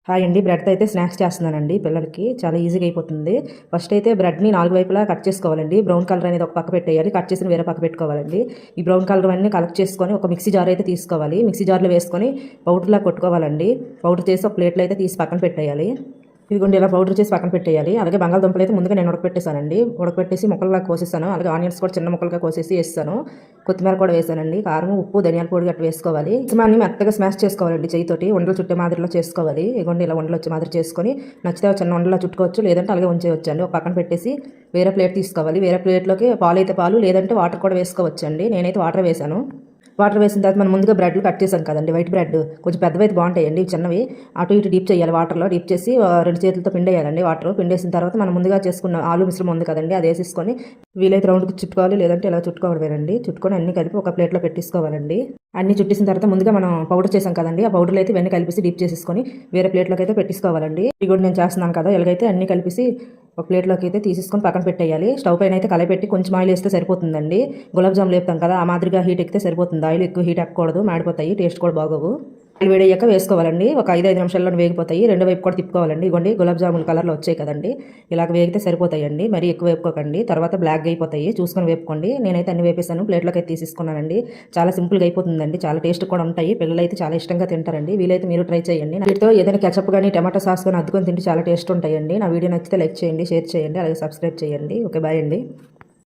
Hi అండి. బ్రెడ్‌తో అయితే snacks చేస్తున్నానండి పిల్లలకి. చాలా ఈజీగా అయిపోతుంది. ఫస్ట్ అయితే బ్రెడ్‌ని 4 వైపులా కట్ చేసుకోవాలండి. బ్రౌన్ కలర్ అనేది ఒక పక్క పెట్టేయాలి. కట్ చేసిన వేరే పక్క పెట్టుకోవాలండి. ఈ బ్రౌన్ కలర్ అన్నీ కలెక్ట్ చేసుకొని ఒక మిక్సీ జార్ అయితే తీసుకోవాలి. మిక్సీ జార్‌లో వేసుకొని పౌడర్‌లా కొట్టుకోవాలండి. పౌడర్ చేసి ఒక ప్లేట్‌లో అయితే తీసి పక్కన పెట్టేయాలి. ఇదిగోండి ఇలా పౌడర్ చేసి పక్కన పెట్టేయాలి. అలాగే బంగాళదుంపలు అయితే ముందుగా నేను ఉడకపెట్టేసానండి. ఉడకపెట్టేసి ముక్కలుగా కోసేసాను. అలాగే ఆనియన్స్ కూడా చిన్న ముక్కలుగా కోసేసి వేసాను. కొత్తిమీర కూడా వేసానండి. కారం, ఉప్పు, ధనియాల పొడి గట్రా వేసుకోవాలి. అన్ని మెత్తగా స్మాష్ చేసుకోవాలండి చేయితోటి. ఉండలు చుట్టే మాదిరిలో చేసుకోవాలి. ఇదిగోండి ఇలా ఉండలు వచ్చే మాదిరి చేసుకొని నచ్చితే చిన్న ఉండలా చుట్టుకోవచ్చు, లేదంటే అలాగే ఉంచేయచ్చండి. ఒక పక్కన పెట్టేసి వేరే ప్లేట్ తీసుకోవాలి. వేరే ప్లేట్లోకి పాలు అయితే పాలు, లేదంటే వాటర్ కూడా వేసుకోవచ్చండి. నేనైతే వాటర్ వేసాను. వాటర్ వేసిన తర్వాత మనం ముందుగా బ్రెడ్లు కట్ చేసాం కదండి, వైట్ బ్రెడ్ కొంచెం పెద్దవి అయితే బాగుంటాయండి. చిన్నవి అటు ఇటు డీప్ చేయాలి. వాటర్లో డీప్ చేసి 2 చేతులతో పిండేయాలండి. వాటర్ పిండేసిన తర్వాత మనం ముందుగా చేసుకున్న ఆలు మిశ్రమం ఉంది కదండి, అది వేసేసుకొని వీలైతే రౌండ్కి చుట్టుకోవాలి, లేదంటే ఇలా చుట్టుకోవడమేనండి. చుట్టుకొని అన్ని కలిపి ఒక ప్లేట్లో పెట్టేసుకోవాలండి. అన్ని చుట్టేసిన తర్వాత ముందుగా మనం పౌడర్ చేసాం కదండి, ఆ పౌడర్లో అయితే ఇవన్నీ కలిపేసి డీప్ చేసేసుకొని వేరే ప్లేట్లోకి అయితే పెట్టేసుకోవాలండి. ఇది కూడా నేను చేస్తున్నాను కదా, ఇలాగైతే అన్ని కలిపేసి ఒక ప్లేట్లోకి అయితే తీసేసుకొని పక్కన పెట్టేయాలి. స్టవ్ పైన అయితే కలయి పెట్టి కొంచెం ఆయిల్ వేస్తే సరిపోతుందండి. గులాబ్ జామ్ లేపుతాం కదా, ఆ మాదిరిగా హీట్ ఎక్కితే సరిపోతుంది. ఆయిల్ ఎక్కువ హీట్ ఎక్కకూడదు, మాడిపోతాయి, టేస్ట్ కూడా బాగోవు. ఆయిల్ వేడయ్యాక వేసుకోవాలండి. ఒక 5 నిమిషాల్లో వేగిపోతాయి. రెండో వైపు కూడా తిప్పుకోవాలండి. ఇవ్వండి గులాబ్ జామున్ కలర్లో వచ్చాయి కదండి, ఇలాగ వేగితే సరిపోతాయండి. మరీ ఎక్కువ వేపుకోకండి, తర్వాత బ్లాక్గా అయిపోతాయి. చూసుకొని వేపుకోండి. నేనైతే అన్ని వేపేసాను, ప్లేట్లోకి అయితే తీసేసుకున్నానండి. చాలా సింపుల్గా అయిపోతుందండి. చాలా టేస్ట్ కూడా ఉంటాయి. పిల్లలు అయితే చాలా ఇష్టంగా తింటారండి. వీలైతే మీరు ట్రై చేయండి. వీటితో ఏదైనా కెచప్ కానీ టమాటో సాస్ కానీ అద్దుకొని తింటే చాలా టేస్ట్ ఉంటాయండి. నా వీడియో నచ్చితే లైక్ చేయండి, షేర్ చేయండి, అలాగే సబ్స్క్రైబ్ చేయండి. ఓకే, బాయ్ అండి.